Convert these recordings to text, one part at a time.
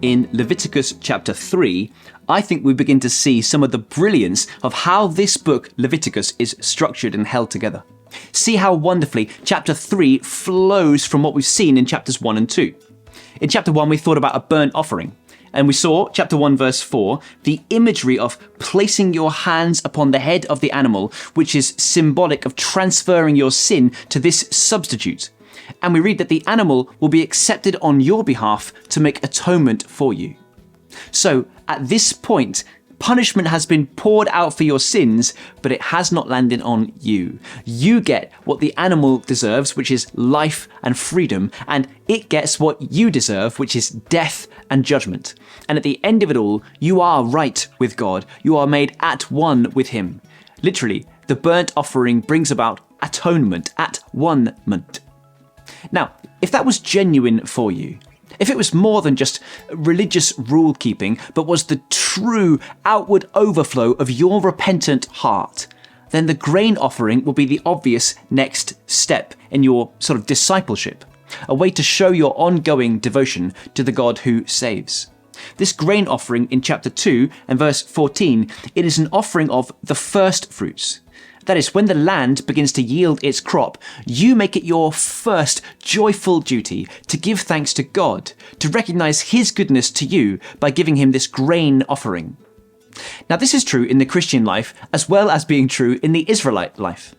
in Leviticus chapter 3, I think we begin to see some of the brilliance of how this book, Leviticus, is structured and held together. See how wonderfully chapter 3 flows from what we've seen in chapters 1 and 2. In chapter 1, we thought about a burnt offering. And we saw, chapter 1, verse 4, the imagery of placing your hands upon the head of the animal, which is symbolic of transferring your sin to this substitute. And we read that the animal will be accepted on your behalf to make atonement for you. So, at this point, punishment has been poured out for your sins, but it has not landed on you. You get what the animal deserves, which is life and freedom, and it gets what you deserve, which is death and judgment. And at the end of it all, you are right with God. You are made at one with Him. Literally, the burnt offering brings about atonement, at one-ment. Now, if that was genuine for you, if it was more than just religious rule keeping, but was the true outward overflow of your repentant heart, then the grain offering will be the obvious next step in your sort of discipleship, a way to show your ongoing devotion to the God who saves. This grain offering in chapter 2 and verse 14, it is an offering of the first fruits. That is, when the land begins to yield its crop, you make it your first joyful duty to give thanks to God, to recognize His goodness to you by giving Him this grain offering. Now, this is true in the Christian life as well as being true in the Israelite life.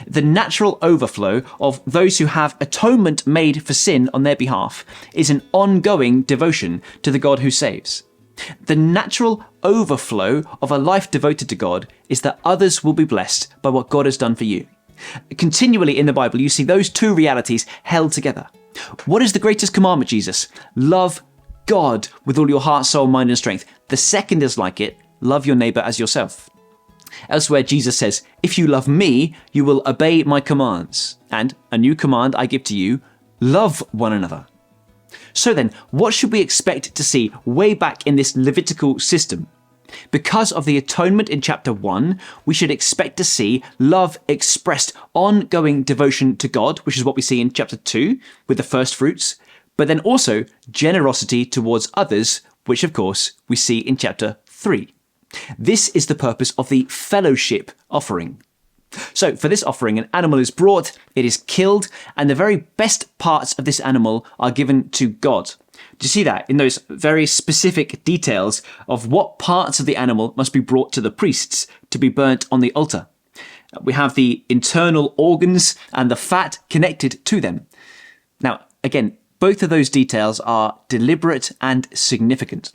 The natural overflow of those who have atonement made for sin on their behalf is an ongoing devotion to the God who saves. The natural overflow of a life devoted to God is that others will be blessed by what God has done for you. Continually in the Bible, you see those two realities held together. What is the greatest commandment, Jesus? Love God with all your heart, soul, mind, and strength. The second is like it, love your neighbor as yourself. Elsewhere, Jesus says, if you love me, you will obey my commands. And a new command I give to you, love one another. So then, what should we expect to see way back in this Levitical system? Because of the atonement in chapter 1, we should expect to see love expressed, ongoing devotion to God, which is what we see in chapter 2 with the first fruits, but then also generosity towards others, which of course we see in chapter 3. This is the purpose of the fellowship offering. So for this offering, an animal is brought, it is killed, and the very best parts of this animal are given to God. Do you see that in those very specific details of what parts of the animal must be brought to the priests to be burnt on the altar? We have the internal organs and the fat connected to them. Now, again, both of those details are deliberate and significant.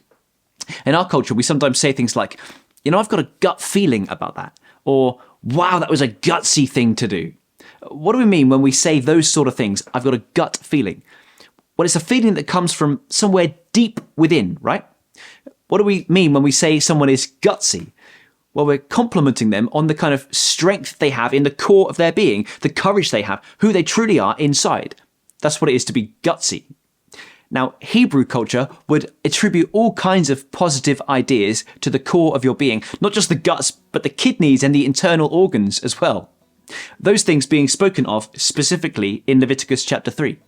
In our culture, we sometimes say things like, I've got a gut feeling about that, or wow, that was a gutsy thing to do. What do we mean when we say those sort of things? I've got a gut feeling. Well, it's a feeling that comes from somewhere deep within, right? What do we mean when we say someone is gutsy? Well, we're complimenting them on the kind of strength they have in the core of their being, the courage they have, who they truly are inside. That's what it is to be gutsy. Now, Hebrew culture would attribute all kinds of positive ideas to the core of your being, not just the guts, but the kidneys and the internal organs as well. Those things being spoken of specifically in Leviticus chapter 3.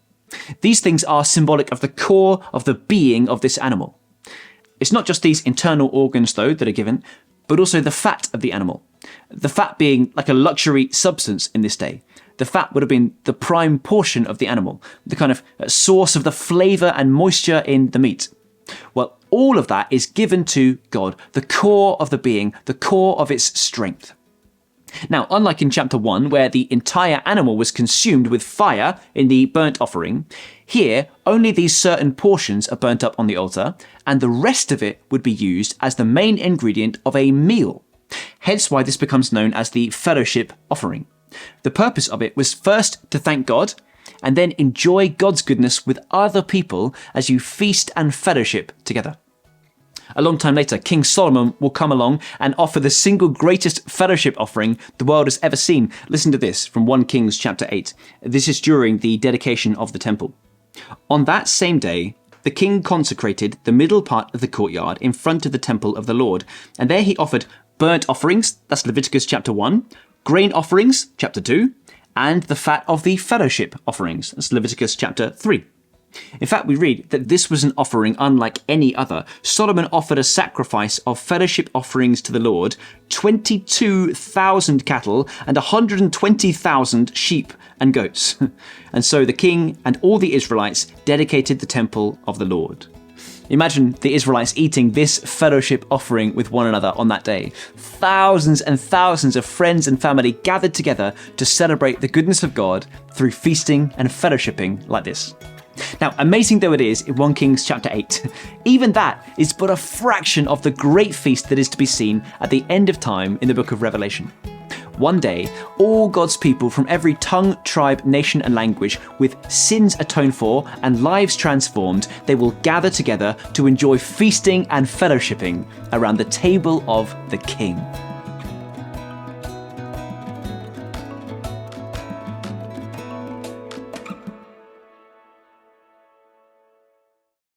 These things are symbolic of the core of the being of this animal. It's not just these internal organs, though, that are given, but also the fat of the animal. The fat being like a luxury substance in this day. The fat would have been the prime portion of the animal, the kind of source of the flavour and moisture in the meat. Well, all of that is given to God, the core of the being, the core of its strength. Now, unlike in chapter 1, where the entire animal was consumed with fire in the burnt offering, here only these certain portions are burnt up on the altar, and the rest of it would be used as the main ingredient of a meal. Hence why this becomes known as the fellowship offering. The purpose of it was first to thank God, and then enjoy God's goodness with other people as you feast and fellowship together. A long time later, King Solomon will come along and offer the single greatest fellowship offering the world has ever seen. Listen to this from 1 Kings chapter 8. This is during the dedication of the temple. On that same day, the king consecrated the middle part of the courtyard in front of the temple of the Lord, and there he offered burnt offerings, that's Leviticus chapter 1, grain offerings, chapter 2, and the fat of the fellowship offerings, that's Leviticus chapter 3. In fact, we read that this was an offering unlike any other. Solomon offered a sacrifice of fellowship offerings to the Lord, 22,000 cattle and 120,000 sheep and goats. And so the king and all the Israelites dedicated the temple of the Lord. Imagine the Israelites eating this fellowship offering with one another on that day. Thousands and thousands of friends and family gathered together to celebrate the goodness of God through feasting and fellowshipping like this. Now, amazing though it is in 1 Kings chapter 8, even that is but a fraction of the great feast that is to be seen at the end of time in the book of Revelation. One day, all God's people from every tongue, tribe, nation and language, with sins atoned for and lives transformed, they will gather together to enjoy feasting and fellowshipping around the table of the King.